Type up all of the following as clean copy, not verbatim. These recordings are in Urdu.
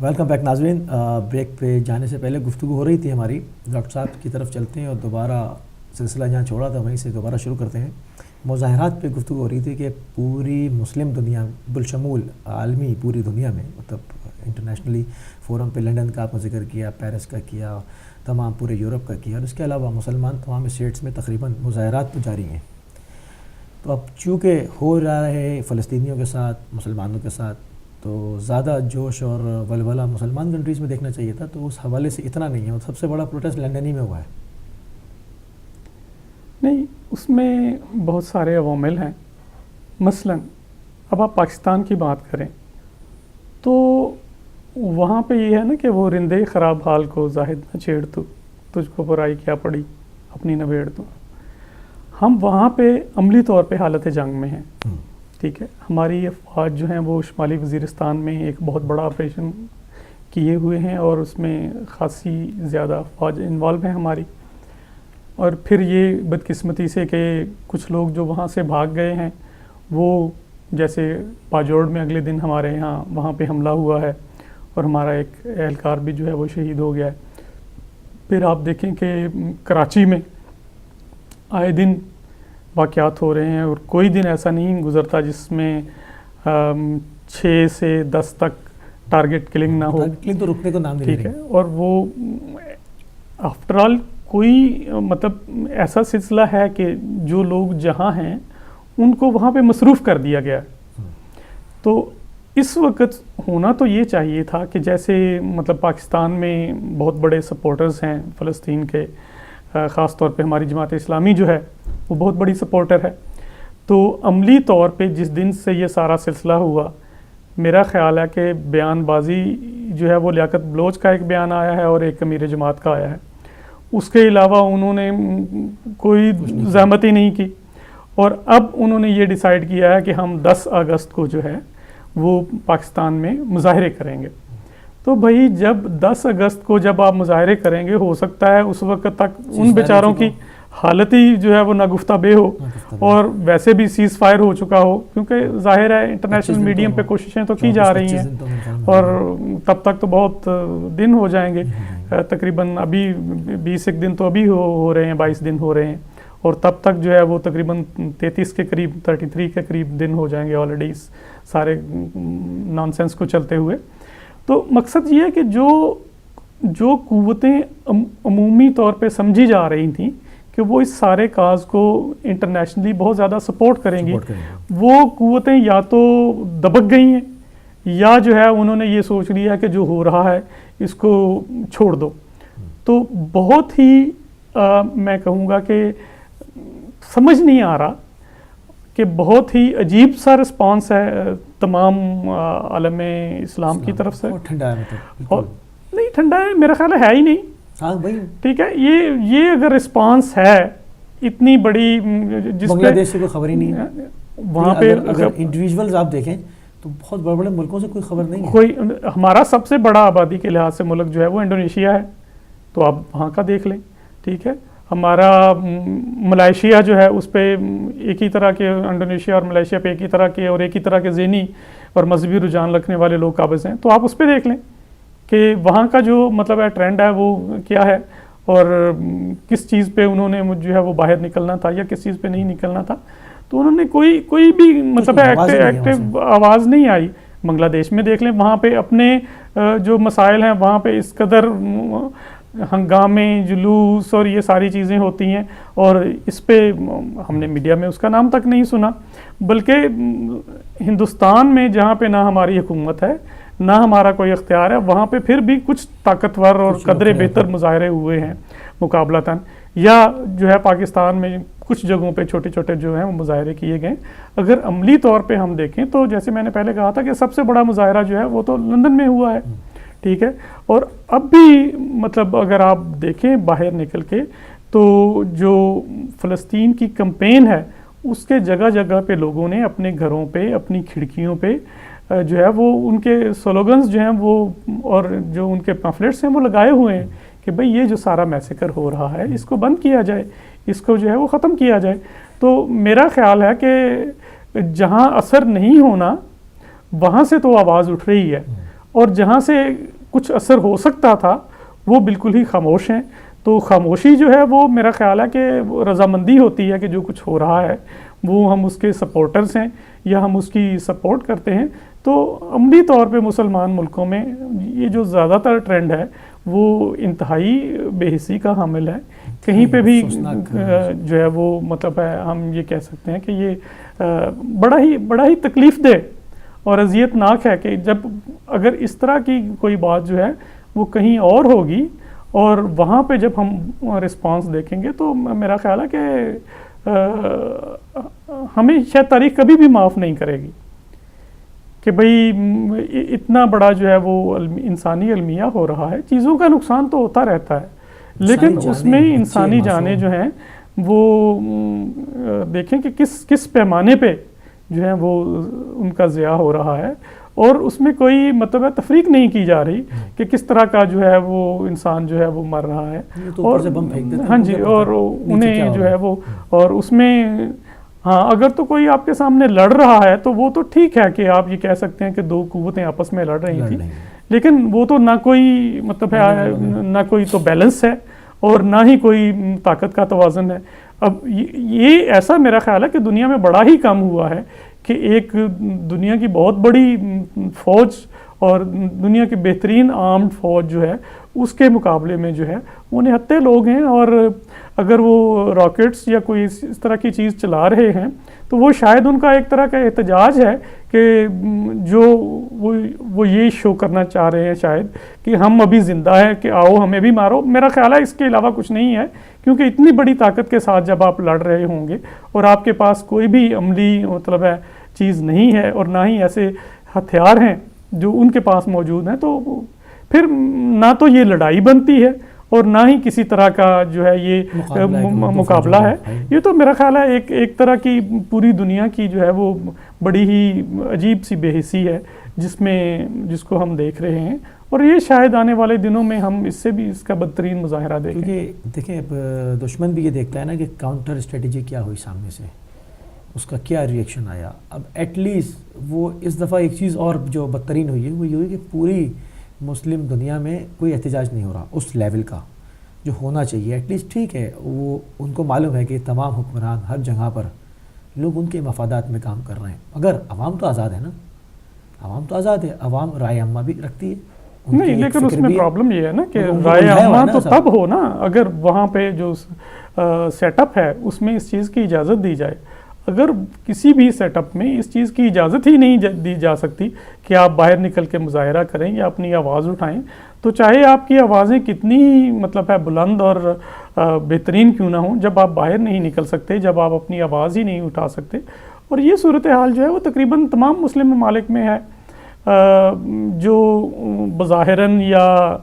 ویلکم بیک ناظرین. بریک پہ جانے سے پہلے گفتگو ہو رہی تھی ہماری. ڈاکٹر صاحب کی طرف چلتے ہیں اور دوبارہ سلسلہ جہاں چھوڑا تھا وہیں سے دوبارہ شروع کرتے ہیں. مظاہرات پہ گفتگو ہو رہی تھی کہ پوری مسلم دنیا بالشمول عالمی پوری دنیا میں مطلب انٹرنیشنلی فورم پہ لنڈن کا آپ نے ذکر کیا, پیرس کا کیا, تمام پورے یورپ کا کیا, اور اس کے علاوہ مسلمان تمام اسٹیٹس میں تقریباً مظاہرات تو جاری ہیں. تو اب چونکہ ہو رہا ہے فلسطینیوں کے ساتھ مسلمانوں کے ساتھ, تو زیادہ جوش اور ولولہ مسلمان کنٹریز میں دیکھنا چاہیے تھا, تو اس حوالے سے اتنا نہیں ہے. سب سے بڑا پروٹیسٹ لنڈن ہی میں ہوا ہے. نہیں, اس میں بہت سارے عوامل ہیں. مثلا اب آپ پاکستان کی بات کریں تو وہاں پہ یہ ہے نا کہ وہ رندے خراب حال کو زاہد نہ چھیڑ تو تجھ کو برائی کیا پڑی اپنی نبیڑ تو. ہم وہاں پہ عملی طور پہ حالت جنگ میں ہیں. ٹھیک ہے, ہماری افواج جو ہیں وہ شمالی وزیرستان میں ایک بہت بڑا آپریشن کیے ہوئے ہیں اور اس میں خاصی زیادہ افواج انوالو ہیں ہماری. اور پھر یہ بدقسمتی سے کہ کچھ لوگ جو وہاں سے بھاگ گئے ہیں وہ جیسے پاجوڑ میں اگلے دن ہمارے یہاں وہاں پہ حملہ ہوا ہے اور ہمارا ایک اہلکار بھی جو ہے وہ شہید ہو گیا ہے. پھر آپ دیکھیں کہ کراچی میں آئے دن واقعات ہو رہے ہیں اور کوئی دن ایسا نہیں گزرتا جس میں 6 سے 10 تک ٹارگٹ کلنگ نہ ہو. تو رکنے کو نام نہیں. ٹھیک ہے, اور وہ آفٹر آل کوئی مطلب ایسا سلسلہ ہے کہ جو لوگ جہاں ہیں ان کو وہاں پہ مصروف کر دیا گیا. تو اس وقت ہونا تو یہ چاہیے تھا کہ جیسے مطلب پاکستان میں بہت بڑے سپورٹرز ہیں فلسطین کے, خاص طور پہ ہماری جماعت اسلامی جو ہے وہ بہت بڑی سپورٹر ہے. تو عملی طور پہ جس دن سے یہ سارا سلسلہ ہوا, میرا خیال ہے کہ بیان بازی جو ہے وہ لیاقت بلوچ کا ایک بیان آیا ہے اور ایک امیر جماعت کا آیا ہے. اس کے علاوہ انہوں نے کوئی زحمت ہی نہیں کی. اور اب انہوں نے یہ ڈیسائیڈ کیا ہے کہ ہم 10 اگست کو جو ہے وہ پاکستان میں مظاہرے کریں گے. تو بھائی جب 10 اگست کو جب آپ مظاہرے کریں گے, ہو سکتا ہے اس وقت تک ان بیچاروں کی حالت ہی جو ہے وہ ناگفتہ بے ہو اور ویسے بھی سیز فائر ہو چکا ہو, کیونکہ ظاہر ہے انٹرنیشنل میڈیم پہ کوششیں تو کی جا رہی ہیں اور تب تک تو بہت دن ہو جائیں گے. تقریباً ابھی 20 دن تو ابھی ہو رہے ہیں, 22 دن ہو رہے ہیں, اور تب تک جو ہے وہ تقریباً 33 کے قریب 33 کے قریب دن ہو جائیں گے آلریڈی سارے نان سینس کو چلتے ہوئے. تو مقصد یہ ہے کہ جو قوتیں عمومی طور پہ سمجھی جا رہی تھیں کہ وہ اس سارے کاز کو انٹرنیشنلی بہت زیادہ سپورٹ کریں گی, وہ قوتیں یا تو دبک گئی ہیں یا جو ہے انہوں نے یہ سوچ لیا کہ جو ہو رہا ہے اس کو چھوڑ دو. تو بہت ہی میں کہوں گا کہ سمجھ نہیں آ رہا کہ بہت ہی عجیب سا رسپانس ہے تمام عالم اسلام کی طرف سے. نہیں ٹھنڈا ہے, میرا خیال ہے ہی نہیں. ٹھیک ہے, یہ اگر رسپانس ہے اتنی بڑی, جس بنگلہ دیش سے کوئی خبر ہی نہیں ہے وہاں پہ. اگر انڈیویجولز آپ دیکھیں تو بہت بڑے بڑے ملکوں سے کوئی خبر نہیں ہے. کوئی ہمارا سب سے بڑا آبادی کے لحاظ سے ملک جو ہے وہ انڈونیشیا ہے, تو آپ وہاں کا دیکھ لیں. ٹھیک ہے, ہمارا ملائیشیا جو ہے اس پہ ایک ہی طرح کے, انڈونیشیا اور ملائیشیا پہ ایک ہی طرح کے اور ایک ہی طرح کے ذہنی اور مذہبی رجحان رکھنے والے لوگ قابض ہیں. تو آپ اس پہ دیکھ لیں کہ وہاں کا جو مطلب ہے ٹرینڈ ہے وہ کیا ہے اور کس چیز پہ انہوں نے جو ہے وہ باہر نکلنا تھا یا کس چیز پہ نہیں نکلنا تھا. تو انہوں نے کوئی بھی مطلب ایکٹیو آواز نہیں آئی. بنگلہ دیش میں دیکھ لیں, وہاں پہ اپنے جو مسائل ہیں وہاں پہ اس قدر ہنگامے جلوس اور یہ ساری چیزیں ہوتی ہیں, اور اس پہ ہم نے میڈیا میں اس کا نام تک نہیں سنا. بلکہ ہندوستان میں جہاں پہ نہ ہماری حکومت ہے نہ ہمارا کوئی اختیار ہے, وہاں پہ پھر بھی کچھ طاقتور اور قدرے بہتر مظاہرے ہوئے ہیں مقابلتاً, یا جو ہے پاکستان میں کچھ جگہوں پہ چھوٹے چھوٹے جو ہیں وہ مظاہرے کیے گئے. اگر عملی طور پہ ہم دیکھیں تو جیسے میں نے پہلے کہا تھا کہ سب سے بڑا مظاہرہ جو ہے وہ تو لندن میں ہوا ہے. ٹھیک ہے, اور اب بھی مطلب اگر آپ دیکھیں باہر نکل کے تو جو فلسطین کی کمپین ہے اس کے جگہ جگہ پہ لوگوں نے اپنے گھروں پہ اپنی کھڑکیوں پہ جو ہے وہ ان کے سلوگنز جو ہیں وہ اور جو ان کے پمفلیٹس ہیں وہ لگائے ہوئے ہیں کہ بھئی یہ جو سارا میسیکر ہو رہا ہے اس کو بند کیا جائے, اس کو جو ہے وہ ختم کیا جائے. تو میرا خیال ہے کہ جہاں اثر نہیں ہونا وہاں سے تو آواز اٹھ رہی ہے, اور جہاں سے کچھ اثر ہو سکتا تھا وہ بالکل ہی خاموش ہیں. تو خاموشی جو ہے وہ میرا خیال ہے کہ رضامندی ہوتی ہے کہ جو کچھ ہو رہا ہے وہ ہم اس کے سپورٹرز ہیں یا ہم اس کی سپورٹ کرتے ہیں. تو عملی طور پہ مسلمان ملکوں میں یہ جو زیادہ تر ٹرینڈ ہے وہ انتہائی بے حسی کا حامل ہے. کہیں پہ بھی جو ہے وہ مطلب ہے ہم یہ کہہ سکتے ہیں کہ یہ بڑا ہی تکلیف دہ اور اذیت ناک ہے کہ جب اگر اس طرح کی کوئی بات جو ہے وہ کہیں اور ہوگی اور وہاں پہ جب ہم رسپانس دیکھیں گے تو میرا خیال ہے کہ ہمیں شاید تاریخ کبھی بھی معاف نہیں کرے گی کہ بھئی اتنا بڑا جو ہے وہ انسانی المیہ ہو رہا ہے. چیزوں کا نقصان تو ہوتا رہتا ہے لیکن اس میں انسانی جانیں جو ہیں وہ دیکھیں کہ کس پیمانے پہ جو ہے وہ ان کا ضیاع ہو رہا ہے اور اس میں کوئی مطلب ہے تفریق نہیں کی جا رہی کہ کس طرح کا جو ہے وہ انسان جو ہے وہ مر رہا ہے. اور ہاں جی اور انہیں جو ہے وہ اور اس میں ہاں اگر تو کوئی آپ کے سامنے لڑ رہا ہے تو وہ تو ٹھیک ہے کہ آپ یہ کہہ سکتے ہیں کہ دو قوتیں آپس میں لڑ رہی تھیں لیکن وہ تو نہ کوئی مطلب ہے نہ کوئی تو بیلنس ہے اور نہ ہی کوئی طاقت کا توازن ہے. اب یہ ایسا میرا خیال ہے کہ دنیا میں بڑا ہی کم ہوا ہے کہ ایک دنیا کی بہت بڑی فوج اور دنیا کی بہترین آرمڈ فوج جو ہے اس کے مقابلے میں جو ہے وہ نہتے لوگ ہیں اور اگر وہ راکٹس یا کوئی اس طرح کی چیز چلا رہے ہیں تو وہ شاید ان کا ایک طرح کا احتجاج ہے کہ جو وہ یہ شو کرنا چاہ رہے ہیں شاید کہ ہم ابھی زندہ ہیں کہ آؤ ہمیں بھی مارو. میرا خیال ہے اس کے علاوہ کچھ نہیں ہے کیونکہ اتنی بڑی طاقت کے ساتھ جب آپ لڑ رہے ہوں گے اور آپ کے پاس کوئی بھی عملی مطلب ہے چیز نہیں ہے اور نہ ہی ایسے ہتھیار ہیں جو ان کے پاس موجود ہیں تو پھر نہ تو یہ لڑائی بنتی ہے اور نہ ہی کسی طرح کا جو ہے یہ مقابلہ ہے. یہ تو میرا خیال ہے ایک طرح کی پوری دنیا کی جو ہے وہ بڑی ہی عجیب سی بے حسی ہے جس کو ہم دیکھ رہے ہیں اور یہ شاید آنے والے دنوں میں ہم اس سے بھی اس کا بدترین مظاہرہ دیکھیں. کیونکہ دیکھیں اب دشمن بھی یہ دیکھتا ہے نا کہ کاؤنٹر اسٹریٹجی کیا ہوئی سامنے سے, اس کا کیا ریئیکشن آیا. اب ایٹ لیسٹ وہ اس دفعہ ایک چیز اور جو بدترین ہوئی ہے وہ یہ ہوئی کہ پوری مسلم دنیا میں کوئی احتجاج نہیں ہو رہا اس لیول کا جو ہونا چاہیے. ایٹ لیسٹ ٹھیک ہے وہ ان کو معلوم ہے کہ تمام حکمران ہر جگہ پر لوگ ان کے مفادات میں کام کر رہے ہیں. مگر عوام تو آزاد ہے نا, عوام تو آزاد ہے, عوام رائے عامہ بھی رکھتی ہے نہیں لیکن اس میں پرابلم یہ ہے نا کہ رائے عامہ تو تب ہو نا اگر وہاں پہ جو سیٹ اپ ہے اس میں اس چیز کی اجازت دی جائے. اگر کسی بھی سیٹ اپ میں اس چیز کی اجازت ہی نہیں دی جا سکتی کہ آپ باہر نکل کے مظاہرہ کریں یا اپنی آواز اٹھائیں تو چاہے آپ کی آوازیں کتنی مطلب ہے بلند اور بہترین کیوں نہ ہوں, جب آپ باہر نہیں نکل سکتے, جب آپ اپنی آواز ہی نہیں اٹھا سکتے. اور یہ صورتحال جو ہے وہ تقریباً تمام مسلم ممالک میں ہے جو بظاہراً یا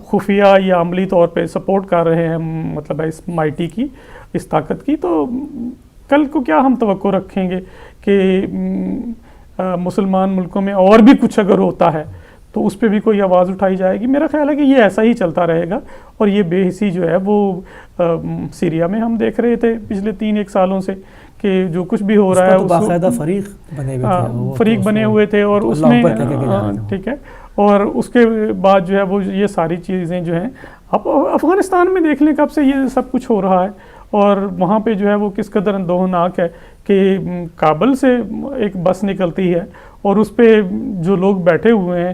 خفیہ یا عملی طور پہ سپورٹ کر رہے ہیں مطلب ہے اس مائٹی کی, اس طاقت کی. تو کل کو کیا ہم توقع رکھیں گے کہ مسلمان ملکوں میں اور بھی کچھ اگر ہوتا ہے تو اس پہ بھی کوئی آواز اٹھائی جائے گی. میرا خیال ہے کہ یہ ایسا ہی چلتا رہے گا اور یہ بے حسی جو ہے وہ سیریا میں ہم دیکھ رہے تھے پچھلے 3-1 سالوں سے کہ جو کچھ بھی ہو رہا ہے باقاعدہ فریق بنے ہوئے تھے اور اس میں ٹھیک ہے. اور اس کے بعد جو ہے وہ یہ ساری چیزیں جو ہیں آپ افغانستان میں دیکھ لیں کب سے یہ سب کچھ ہو رہا ہے اور وہاں پہ جو ہے وہ کس قدر اندوہناک ہے کہ کابل سے ایک بس نکلتی ہے اور اس پہ جو لوگ بیٹھے ہوئے ہیں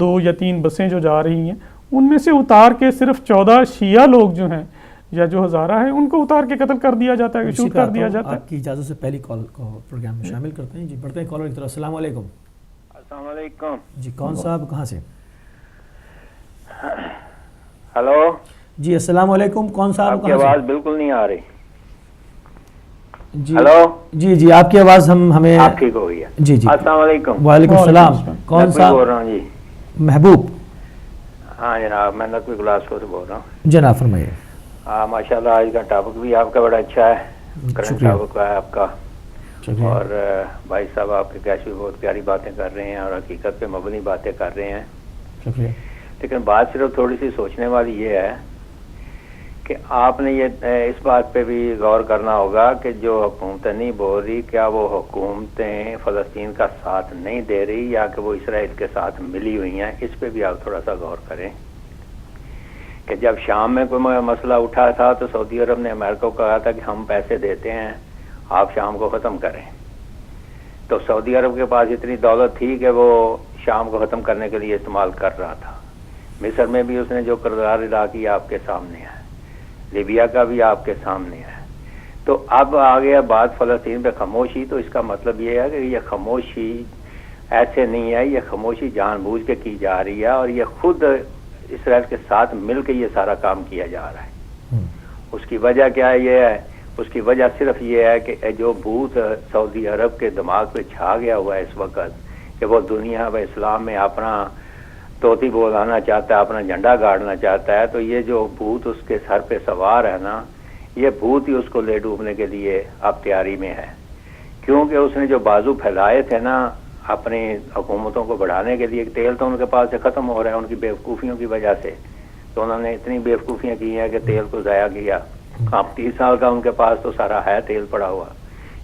2 یا 3 بسیں جو جا رہی ہیں ان میں سے اتار کے صرف 14 شیعہ لوگ جو ہیں یا جو ہزارہ ہیں ان کو اتار کے قتل کر دیا جاتا ہے, شوٹ کر دیا جاتا ہے. آپ کی اجازت سے پہلی کال کو پروگرام میں شامل کرتے ہیں. جی بڑھتے ہیں کالر کی طرف. السلام علیکم. السلام علیکم. جی کون صاحب کہاں سے؟ ہلو جی السلام علیکم. کون صاحب آپ کی آواز بالکل نہیں آ رہی. جی ہلو جی آپ کی آواز ہمیں آپ ٹھیک ہو گئی ہے. جی السلام علیکم. وعلیکم السلام. کون صاحب بول رہا ہوں؟ جی محبوب. ہاں جناب میں نقوی گلاسکو سے بول رہا ہوں. جناب فرمائیے. ہاں ماشاء اللہ آج کا ٹاپک بھی آپ کا بڑا اچھا ہے, کرنٹ ٹاپک ہے آپ کا. اور بھائی صاحب آپ کے کیسی بہت پیاری باتیں کر رہے ہیں اور حقیقت پہ مبنی باتیں کر رہے ہیں. شکریہ. لیکن بات صرف تھوڑی سی سوچنے والی یہ ہے کہ آپ نے یہ اس بات پہ بھی غور کرنا ہوگا کہ جو حکومتیں نہیں بول رہی، کیا وہ حکومتیں فلسطین کا ساتھ نہیں دے رہی یا کہ وہ اسرائیل کے ساتھ ملی ہوئی ہیں؟ اس پہ بھی آپ تھوڑا سا غور کریں کہ جب شام میں کوئی مسئلہ اٹھا تھا تو سعودی عرب نے امریکہ کو کہا تھا کہ ہم پیسے دیتے ہیں، آپ شام کو ختم کریں. تو سعودی عرب کے پاس اتنی دولت تھی کہ وہ شام کو ختم کرنے کے لیے استعمال کر رہا تھا. مصر میں بھی اس نے جو کردار ادا کیا آپ کے سامنے ہے، لیبیا کا بھی آپ کے سامنے ہے. تو اب آ گیا بات فلسطین پہ خاموشی. تو اس کا مطلب یہ ہے کہ یہ خاموشی ایسے نہیں ہے، یہ خاموشی جان بوجھ کے کی جا رہی ہے اور یہ خود اسرائیل کے ساتھ مل کے یہ سارا کام کیا جا رہا ہے. اس کی وجہ کیا ہے؟ یہ ہے، اس کی وجہ صرف یہ ہے کہ جو بھوت سعودی عرب کے دماغ پہ چھا گیا ہوا ہے اس وقت کہ وہ دنیا و اسلام میں اپنا طوطی بولانا چاہتا ہے، اپنا جھنڈا گاڑنا چاہتا ہے. تو یہ جو بھوت اس کے سر پہ سوار ہے نا، یہ بھوت ہی اس کو لے ڈوبنے کے لیے اب تیاری میں ہے. کیونکہ اس نے جو بازو پھیلائے تھے نا اپنی حکومتوں کو بڑھانے کے لیے، تیل تو ان کے پاس سے ختم ہو رہا ہے ان کی بیوقوفیوں کی وجہ سے. تو انہوں نے اتنی بیوقوفیاں کی ہیں کہ تیل کو ضائع کیا. اب 30 سال کا ان کے پاس تو سارا ہے تیل پڑا ہوا،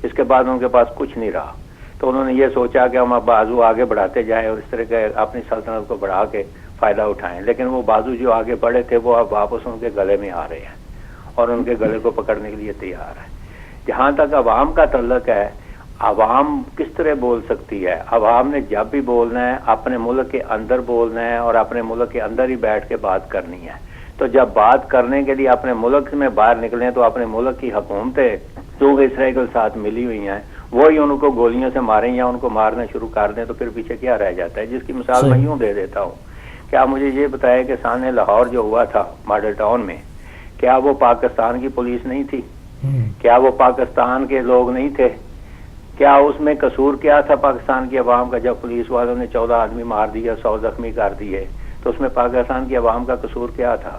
اس کے بعد ان کے پاس کچھ نہیں رہا. تو انہوں نے یہ سوچا کہ ہم اب بازو آگے بڑھاتے جائیں اور اس طرح کے اپنی سلطنت کو بڑھا کے فائدہ اٹھائیں. لیکن وہ بازو جو آگے بڑھے تھے وہ اب واپس ان کے گلے میں آ رہے ہیں اور ان کے گلے کو پکڑنے کے لیے تیار ہے. جہاں تک عوام کا تعلق ہے، عوام کس طرح بول سکتی ہے؟ عوام نے جب بھی بولنا ہے اپنے ملک کے اندر بولنا ہے اور اپنے ملک کے اندر ہی بیٹھ کے بات کرنی ہے. تو جب بات کرنے کے لیے اپنے ملک میں باہر نکلیں تو اپنے ملک کی حکومتیں جو اسرائیل کے ساتھ ملی ہوئی ہیں وہی ان کو گولیوں سے ماریں یا ان کو مارنا شروع کر دیں تو پھر پیچھے کیا رہ جاتا ہے؟ جس کی مثال میں یوں دے دیتا ہوں کہ آپ مجھے یہ بتائیں کہ سامنے لاہور جو ہوا تھا ماڈل ٹاؤن میں، کیا وہ پاکستان کی پولیس نہیں تھی؟ کیا وہ پاکستان کے لوگ نہیں تھے؟ کیا اس میں قصور کیا تھا پاکستان کی عوام کا؟ جب پولیس والوں نے 14 آدمی مار دیا، 100 زخمی کر دیے، تو اس میں پاکستان کی عوام کا قصور کیا تھا؟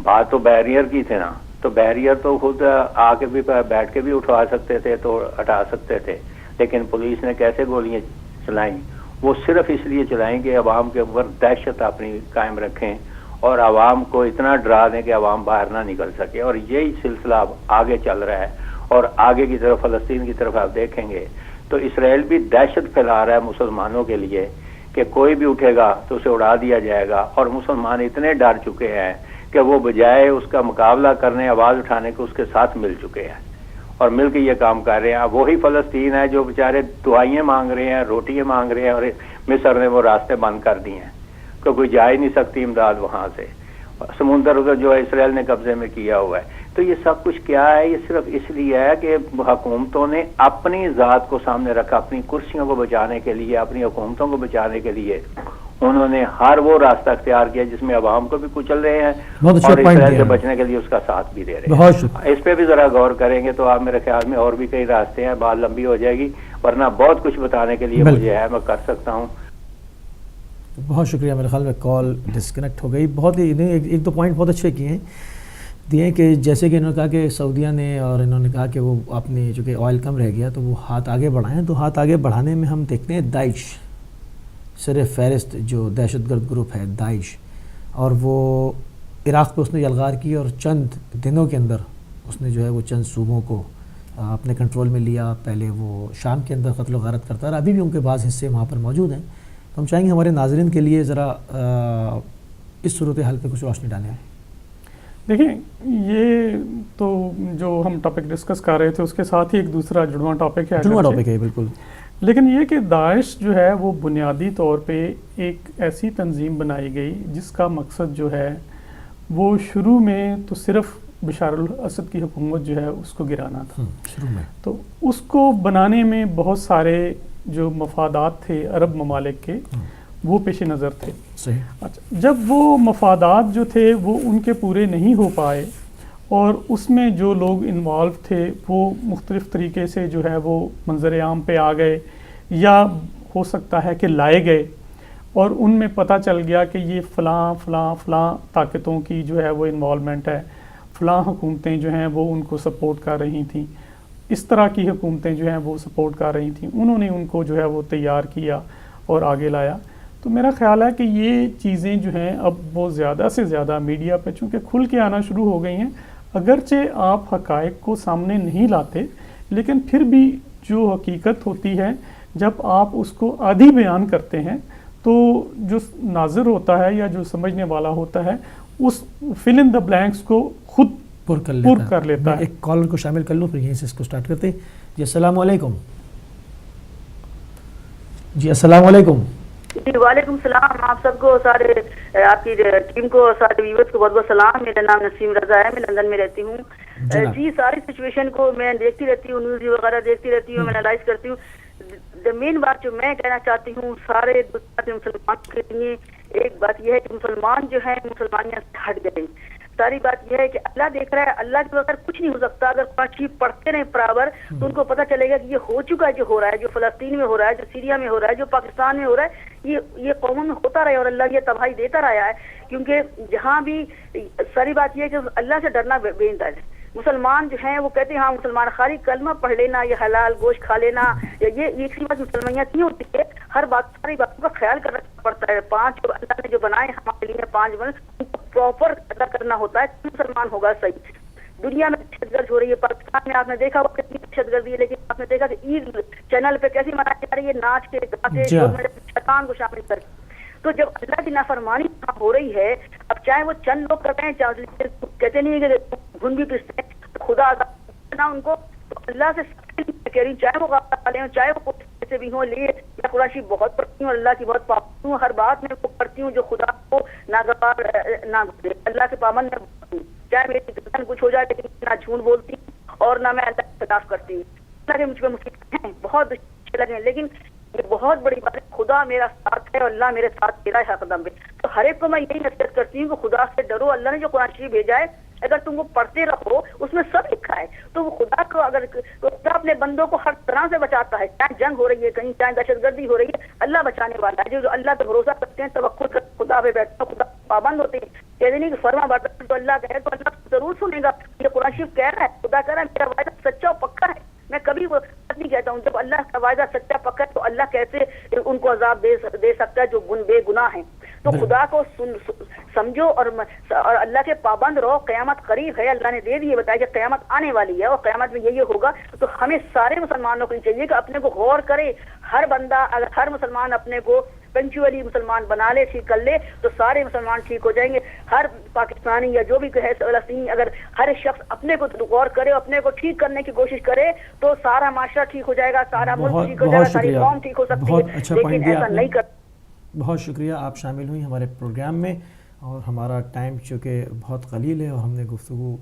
بات تو بیریئر کی تھی نا. تو بیریئر تو خود آ کے بھی بیٹھ کے بھی اٹھوا سکتے تھے، تو ہٹا سکتے تھے. لیکن پولیس نے کیسے گولیاں چلائیں؟ وہ صرف اس لیے چلائیں کہ عوام کے اوپر دہشت اپنی قائم رکھیں اور عوام کو اتنا ڈرا دیں کہ عوام باہر نہ نکل سکے. اور یہی سلسلہ اب آگے چل رہا ہے اور آگے کی طرف فلسطین کی طرف آپ دیکھیں گے تو اسرائیل بھی دہشت پھیلا رہا ہے مسلمانوں کے لیے کہ کوئی بھی اٹھے گا تو اسے اڑا دیا جائے گا. اور مسلمان اتنے ڈر چکے ہیں کہ وہ بجائے اس کا مقابلہ کرنے، آواز اٹھانے کے، اس کے ساتھ مل چکے ہیں اور مل کے یہ کام کر رہے ہیں. وہی فلسطین ہے جو بیچارے دعائیں مانگ رہے ہیں، روٹیاں مانگ رہے ہیں، اور مصر نے وہ راستے بند کر دیے ہیں کہ کوئی جا ہی نہیں سکتی امداد وہاں سے. سمندر کو جو ہے اسرائیل نے قبضے میں کیا ہوا ہے. تو یہ سب کچھ کیا ہے؟ یہ صرف اس لیے ہے کہ حکومتوں نے اپنی ذات کو سامنے رکھا، اپنی کرسیوں کو بچانے کے لیے، اپنی حکومتوں کو بچانے کے لیے انہوں نے ہر وہ راستہ اختیار کیا جس میں عوام کو بھی کچل رہے ہیں اور اسرائیل سے بچنے کے لیے اس کا ساتھ بھی دے رہے ہیں. اس پہ بھی ذرا غور کریں گے تو آپ میرے خیال میں اور بھی کئی راستے ہیں. بات لمبی ہو جائے گی، ورنہ بہت کچھ بتانے کے لیے مجھے ہے، میں کر سکتا ہوں. بہت شکریہ. میرے خیال میں کال ڈسکنیکٹ ہو گئی. بہت ہی ایک دو پوائنٹ بہت اچھے کیے دیے کہ جیسے کہ انہوں نے کہا کہ سعودیہ نے، اور انہوں نے کہا کہ وہ اپنے چونکہ آئل کم رہ گیا تو وہ ہاتھ آگے بڑھائیں. تو ہاتھ آگے بڑھانے میں ہم دیکھتے ہیں داعش سر فہرست جو دہشت گرد گروپ ہے داعش، اور وہ عراق پہ اس نے یلغار کی اور چند دنوں کے اندر اس نے جو ہے وہ چند صوبوں کو اپنے کنٹرول میں لیا. پہلے وہ شام کے اندر قتل و غارت کرتا رہا، ابھی بھی ان کے بعض حصے وہاں پر موجود ہیں. تو ہم چاہیں گے ہمارے ناظرین کے لیے ذرا اس صورتحال پہ کچھ روشنی ڈالیں. دیکھیں، یہ تو جو ہم ٹاپک ڈسکس کر رہے تھے اس کے ساتھ ہی ایک دوسرا جڑواں ٹاپک ہے بالکل. لیکن یہ کہ داعش جو ہے وہ بنیادی طور پہ ایک ایسی تنظیم بنائی گئی جس کا مقصد جو ہے وہ شروع میں تو صرف بشار الاسد کی حکومت جو ہے اس کو گرانا تھا شروع میں. تو اس کو بنانے میں بہت سارے جو مفادات تھے عرب ممالک کے وہ پیش نظر تھے. صحیح. اچھا، جب وہ مفادات جو تھے وہ ان کے پورے نہیں ہو پائے اور اس میں جو لوگ انوالو تھے وہ مختلف طریقے سے جو ہے وہ منظر عام پہ آ گئے یا ہو سکتا ہے کہ لائے گئے، اور ان میں پتہ چل گیا کہ یہ فلاں فلاں فلاں طاقتوں کی جو ہے وہ انوالومنٹ ہے، فلاں حکومتیں جو ہیں وہ ان کو سپورٹ کر رہی تھیں، اس طرح کی حکومتیں جو ہیں وہ سپورٹ کر رہی تھیں. انہوں نے ان کو جو ہے وہ تیار کیا اور آگے لایا. تو میرا خیال ہے کہ یہ چیزیں جو ہیں اب وہ زیادہ سے زیادہ میڈیا پہ چونکہ کھل کے آنا شروع ہو گئی ہیں، اگرچہ آپ حقائق کو سامنے نہیں لاتے لیکن پھر بھی جو حقیقت ہوتی ہے جب آپ اس کو آدھی بیان کرتے ہیں تو جو ناظر ہوتا ہے یا جو سمجھنے والا ہوتا ہے اس فل ان دا بلینکس کو خود پر کر لیتا ہے۔ ایک کالر کو شامل کر لوں پھر یہیں سے اس کو سٹارٹ کرتے ہیں۔ جی السلام علیکم۔ جی السلام علیکم۔ جی وعلیکم السلام، آپ سب کو، سارے آپ کی ٹیم کو، سارے ویورز کو بہت بہت سلام۔ میرا نام نسیم رضا ہے، میں لندن میں رہتی ہوں۔ جی ساری سچویشن کو میں دیکھتی رہتی ہوں، نیوز وغیرہ دیکھتی رہتی ہوں، میں انالائز کرتی ہوں۔ مین بات جو میں کہنا چاہتی ہوں سارے مسلمان کے لیے ایک بات یہ ہے کہ مسلمان جو ہے مسلمانیت سے ہٹ گئے۔ ساری بات یہ ہے کہ اللہ دیکھ رہا ہے، اللہ کے بغیر کچھ نہیں ہو سکتا۔ اگر پانچ چیز پڑھتے رہے برابر تو ان کو پتہ چلے گا کہ یہ ہو چکا ہے، جو ہو رہا ہے، جو فلسطین میں ہو رہا ہے، جو سیریا میں ہو رہا ہے، جو پاکستان میں ہو رہا ہے، یہ قوموں میں ہوتا رہا ہے اور اللہ یہ تباہی دیتا رہا ہے۔ کیونکہ جہاں بھی ساری بات یہ ہے کہ اللہ سے ڈرنا بہتر ہے۔ مسلمان جو ہیں وہ کہتے ہیں ہاں مسلمان خالی کلمہ پڑھ لینا، یہ حلال گوشت کھا لینا، یہ ایک سی بات مسلمانیت نہیں ہوتی ہے۔ ہر بات ساری باتوں کا خیال کرنا پڑتا ہے۔ پانچ اللہ نے جو بنائے ہمارے لیے پانچ بن ان کو پراپر ادا کرنا ہوتا ہے، مسلمان ہوگا صحیح۔ دنیا میں دہشت گرد ہو رہی ہے، پاکستان میں آپ نے دیکھا وہ کتنی دہشت گردی ہے، لیکن آپ نے دیکھا کہ عید چینل پہ کیسی منائی جا رہی ہے، ناچ کے گاتے شیطان کو شامل کر کے۔ تو جب اللہ کی نافرمانی ہو رہی ہے، اب چاہے وہ چند لوگ کرتے ہیں، چاہے کہتے نہیں ہے کہ گھن بھی پستے ہیں، خدا نہ ان کو تو اللہ سے کہہ رہی ہوں، چاہے وہ غافل والے ہوں، چاہے وہ سے بھی ہوں، لیے میں قرآن شریف بہت پڑھتی ہوں، اللہ کی بہت پابند ہوں، ہر بات میں وہ پڑھتی ہوں جو خدا کو ناگوار نہ گزرے، اللہ کے پابند میں ہوں، چاہے میری گردن کچھ ہو جائے لیکن نہ جھوٹ بولتی اور نہ میں اللہ کے خلاف کرتی ہوں۔ اللہ کے مجھ پہ مصیبتیں ہیں، بہت اچھے لگے ہیں، لیکن یہ بہت بڑی بات ہے، خدا میرا ساتھ ہے اور اللہ میرے ساتھ میرا ہے قدم پہ۔ تو ہر ایک کو میں یہی نصیحت کرتی ہوں کہ خدا سے ڈرو۔ اللہ نے جو قرآن شریف بھیجا ہے اگر تم کو پڑھتے رہو اس میں سب لکھا ہے، تو وہ خدا کو اگر خدا اپنے بندوں کو ہر طرح سے بچاتا ہے، چاہے جنگ ہو رہی ہے کہیں، چاہے دہشت گردی ہو رہی ہے، اللہ بچانے والا ہے۔ جو اللہ پہ بھروسہ کرتے ہیں، توکل کر خدا پہ بیٹھتے ہیں، خدا پابند ہوتے ہیں، کہتے نہیں کہ فرما بردار تو اللہ کہے تو اللہ ضرور سنے گا۔ یہ قرآن شریف کہہ رہا ہے، خدا کہہ رہا ہے میرا وعدہ سچا اور پکا ہے، میں کبھی وہ نہیں کہتا ہوں۔ جب اللہ کا وعدہ سچا پکا ہے تو اللہ کیسے ان کو عذاب دے سکتا ہے جو بے گناہ ہیں۔ تو خدا کو سمجھو اور اللہ کے پابند رہو۔ قیامت قریب ہے، اللہ نے دے دیے بتایا کہ قیامت آنے والی ہے اور قیامت میں یہ ہوگا۔ تو ہمیں سارے مسلمانوں کو چاہیے کہ اپنے کو غور کرے، ہر بندہ اگر ہر مسلمان اپنے کو پنچولی مسلمان بنا لے، ٹھیک کر لے تو سارے مسلمان ٹھیک ہو جائیں گے۔ ہر پاکستانی یا جو بھی ہے فلسطینی اگر ہر شخص اپنے کو غور کرے، اپنے کو ٹھیک کرنے کی کوشش کرے تو سارا معاشرہ ٹھیک ہو جائے گا، سارا ملک ٹھیک ہو جائے گا، ساری قوم ٹھیک ہو سکتی ہے، لیکن ایسا نہیں کر۔ بہت شکریہ، آپ شامل ہوئی ہمارے پروگرام میں، اور ہمارا ٹائم چونکہ بہت قلیل ہے اور ہم نے گفتگو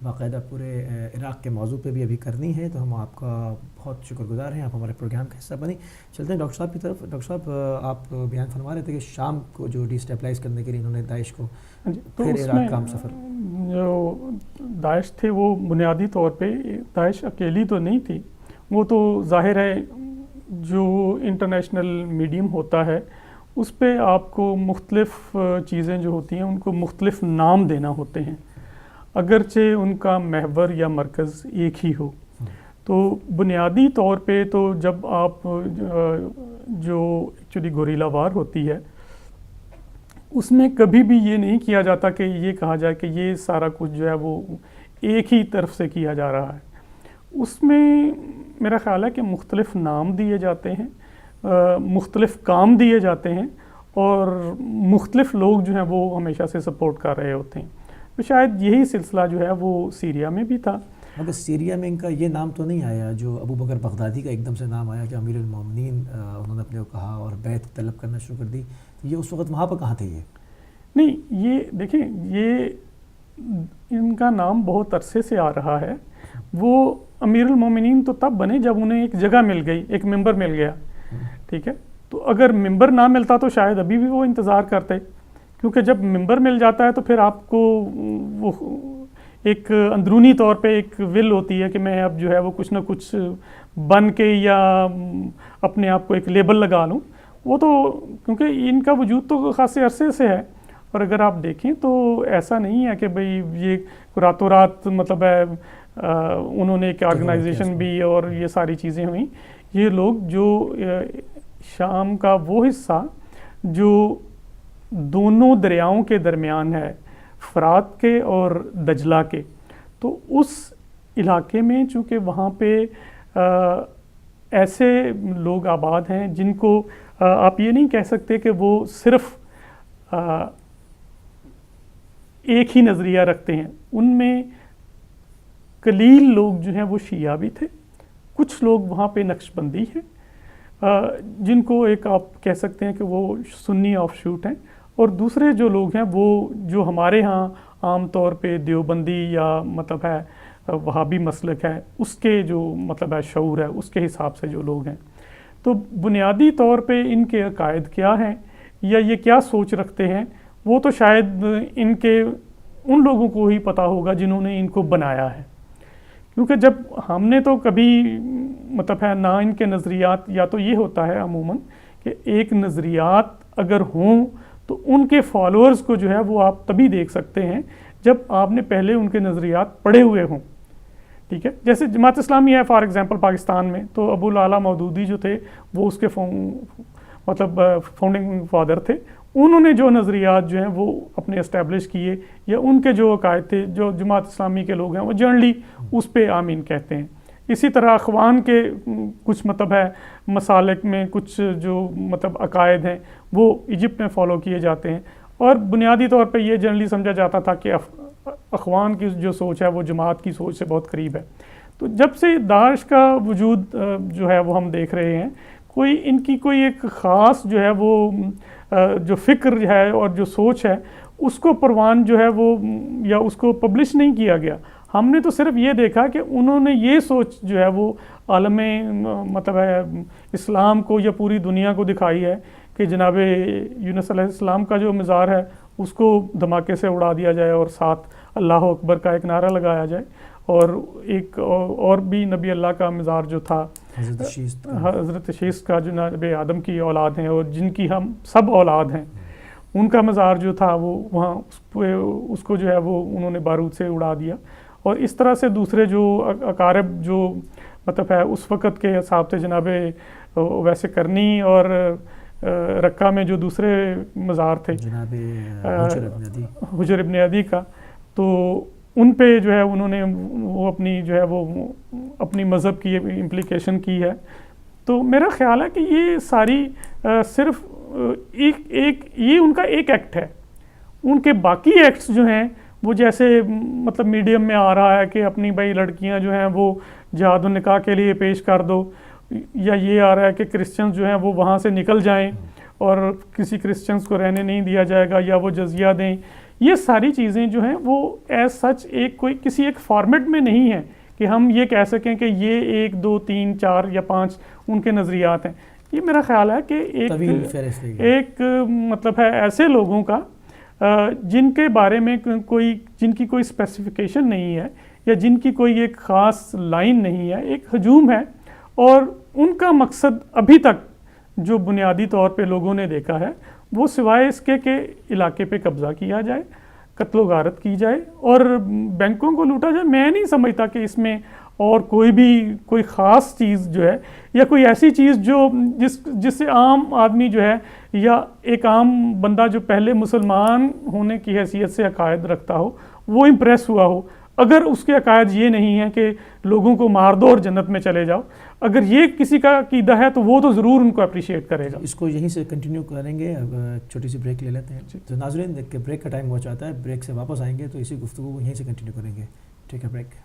باقاعدہ پورے عراق کے موضوع پہ بھی ابھی کرنی ہے، تو ہم آپ کا بہت شکر گزار ہیں، آپ ہمارے پروگرام کا حصہ بنی۔ چلتے ہیں ڈاکٹر صاحب کی طرف۔ ڈاکٹر صاحب آپ بیان فرما رہے تھے کہ شام کو جو ڈی اسٹیبلائز کرنے کے لیے انہوں نے داعش کو پھر عراق کا ہم سفر، جو داعش تھے وہ بنیادی طور پہ داعش اکیلی تو نہیں تھی، وہ تو ظاہر ہے جو انٹرنیشنل میڈیم ہوتا ہے اس پہ آپ کو مختلف چیزیں جو ہوتی ہیں ان کو مختلف نام دینا ہوتے ہیں، اگرچہ ان کا محور یا مرکز ایک ہی ہو۔ تو بنیادی طور پہ تو جب آپ جو ایکچولی گوریلا وار ہوتی ہے اس میں کبھی بھی یہ نہیں کیا جاتا کہ یہ کہا جائے کہ یہ سارا کچھ جو ہے وہ ایک ہی طرف سے کیا جا رہا ہے۔ اس میں میرا خیال ہے کہ مختلف نام دیے جاتے ہیں، مختلف کام دیے جاتے ہیں اور مختلف لوگ جو ہیں وہ ہمیشہ سے سپورٹ کر رہے ہوتے ہیں۔ تو شاید یہی سلسلہ جو ہے وہ سیریا میں بھی تھا، مگر سیریا میں ان کا یہ نام تو نہیں آیا جو ابو بکر بغدادی کا ایک دم سے نام آیا کہ امیر المومنین انہوں نے اپنے کو کہا اور بیعت طلب کرنا شروع کر دی، یہ اس وقت وہاں پر کہاں تھے؟ یہ نہیں، یہ دیکھیں یہ ان کا نام بہت عرصے سے آ رہا ہے۔ وہ امیر المومنین تو تب بنے جب انہیں ایک جگہ مل گئی، ایک ممبر مل گیا، ٹھیک ہے۔ تو اگر ممبر نہ ملتا تو شاید ابھی بھی وہ انتظار کرتے، کیونکہ جب ممبر مل جاتا ہے تو پھر آپ کو وہ ایک اندرونی طور پہ ایک ول ہوتی ہے کہ میں اب جو ہے وہ کچھ نہ کچھ بن کے یا اپنے آپ کو ایک لیبل لگا لوں۔ وہ تو کیونکہ ان کا وجود تو خاصے عرصے سے ہے، اور اگر آپ دیکھیں تو ایسا نہیں ہے کہ بھئی یہ راتوں رات مطلب ہے انہوں نے ایک آرگنائزیشن بھی اور یہ ساری چیزیں ہوئیں۔ یہ لوگ جو شام کا وہ حصہ جو دونوں دریاؤں کے درمیان ہے، فرات کے اور دجلہ کے، تو اس علاقے میں چونکہ وہاں پہ ایسے لوگ آباد ہیں جن کو آپ یہ نہیں کہہ سکتے کہ وہ صرف ایک ہی نظریہ رکھتے ہیں. ان میں قلیل لوگ جو ہیں وہ شیعہ بھی تھے، کچھ لوگ وہاں پہ نقش بندی ہیں جن کو ایک آپ کہہ سکتے ہیں کہ وہ سنی آف شوٹ ہیں، اور دوسرے جو لوگ ہیں وہ جو ہمارے ہاں عام طور پہ دیوبندی یا مطلب ہے وہابی مسلک ہے اس کے جو مطلب ہے شعور ہے اس کے حساب سے جو لوگ ہیں. تو بنیادی طور پہ ان کے عقائد کیا ہیں یا یہ کیا سوچ رکھتے ہیں وہ تو شاید ان کے ان لوگوں کو ہی پتہ ہوگا جنہوں نے ان کو بنایا ہے. کیونکہ جب ہم نے تو کبھی مطلب ہے نہ ان کے نظریات، یا تو یہ ہوتا ہے عموماً کہ ایک نظریات اگر ہوں تو ان کے فالوورز کو جو ہے وہ آپ تبھی دیکھ سکتے ہیں جب آپ نے پہلے ان کے نظریات پڑھے ہوئے ہوں. ٹھیک ہے، جیسے جماعت اسلامی ہے فار ایگزامپل پاکستان میں، تو ابو العلا مودودی جو تھے وہ اس کے مطلب فاؤنڈنگ فادر تھے. انہوں نے جو نظریات جو ہیں وہ اپنے اسٹیبلش کیے، یا ان کے جو عقائد تھے جو جماعت اسلامی کے لوگ ہیں وہ جنرلی اس پہ آمین کہتے ہیں. اسی طرح اخوان کے کچھ مطلب ہے مسالک میں کچھ جو مطلب عقائد ہیں وہ ایجپٹ میں فالو کیے جاتے ہیں، اور بنیادی طور پہ یہ جنرلی سمجھا جاتا تھا کہ اخوان کی جو سوچ ہے وہ جماعت کی سوچ سے بہت قریب ہے. تو جب سے داعش کا وجود جو ہے وہ ہم دیکھ رہے ہیں، کوئی ان کی کوئی ایک خاص جو ہے وہ جو فکر ہے اور جو سوچ ہے اس کو پروان جو ہے وہ یا اس کو پبلش نہیں کیا گیا. ہم نے تو صرف یہ دیکھا کہ انہوں نے یہ سوچ جو ہے وہ عالم مطلب ہے اسلام کو یا پوری دنیا کو دکھائی ہے کہ جناب یونس علیہ السلام کا جو مزار ہے اس کو دھماکے سے اڑا دیا جائے اور ساتھ اللہ اکبر کا ایک نعرہ لگایا جائے، اور ایک اور بھی نبی اللہ کا مزار جو تھا حضرت شیس کا جو نبی آدم کی اولاد ہیں اور جن کی ہم سب اولاد ہیں، ان کا مزار جو تھا وہ وہاں اس کو جو ہے وہ انہوں نے بارود سے اڑا دیا. اور اس طرح سے دوسرے جو اقارب جو مطلب ہے اس وقت کے حساب سے جناب ویسے کرنی اور رقہ میں جو دوسرے مزار تھے جناب حجر ابن عدی کا، تو ان پہ جو ہے انہوں نے وہ اپنی جو ہے وہ اپنی مذہب کی امپلیکیشن کی ہے. تو میرا خیال ہے کہ یہ ساری صرف ایک یہ ان کا ایک ایکٹ ہے. ان کے باقی ایکٹس جو ہیں وہ جیسے مطلب میڈیم میں آ رہا ہے کہ اپنی بھائی لڑکیاں جو ہیں وہ جہاد و نکاح کے لیے پیش کر دو، یا یہ آ رہا ہے کہ کرسچنز جو ہیں وہ وہاں سے نکل جائیں اور کسی کرسچنز کو رہنے نہیں دیا جائے گا یا وہ جزیہ دیں. یہ ساری چیزیں جو ہیں وہ ایز سچ کسی ایک فارمیٹ میں نہیں ہیں کہ ہم یہ کہہ سکیں کہ یہ 1 2 3 4 یا 5 ان کے نظریات ہیں. یہ میرا خیال ہے کہ ایک مطلب ہے ایسے لوگوں کا جن کے بارے میں جن کی کوئی اسپیسیفیکیشن نہیں ہے یا جن کی کوئی ایک خاص لائن نہیں ہے، ایک ہجوم ہے، اور ان کا مقصد ابھی تک جو بنیادی طور پہ لوگوں نے دیکھا ہے وہ سوائے اس کے کہ علاقے پہ قبضہ کیا جائے، قتل و غارت کی جائے اور بینکوں کو لوٹا جائے. میں نہیں سمجھتا کہ اس میں اور کوئی خاص چیز جو ہے یا کوئی ایسی چیز جو جس سے عام آدمی جو ہے یا ایک عام بندہ جو پہلے مسلمان ہونے کی حیثیت سے عقائد رکھتا ہو وہ امپریس ہوا ہو. اگر اس کے عقائد یہ نہیں ہیں کہ لوگوں کو مار دو اور جنت میں چلے جاؤ، اگر یہ کسی کا عقیدہ ہے تو وہ تو ضرور ان کو اپریشیٹ کرے گا. اس کو یہیں سے کنٹینیو کریں گے. اب چھوٹی سی بریک لے لیتے ہیں. تو ناظرین دیکھ کے بریک کا ٹائم ہو جاتا ہے، بریک سے واپس آئیں گے تو اسی گفتگو کو یہیں سے کنٹینیو کریں گے. ٹھیک ہے، بریک.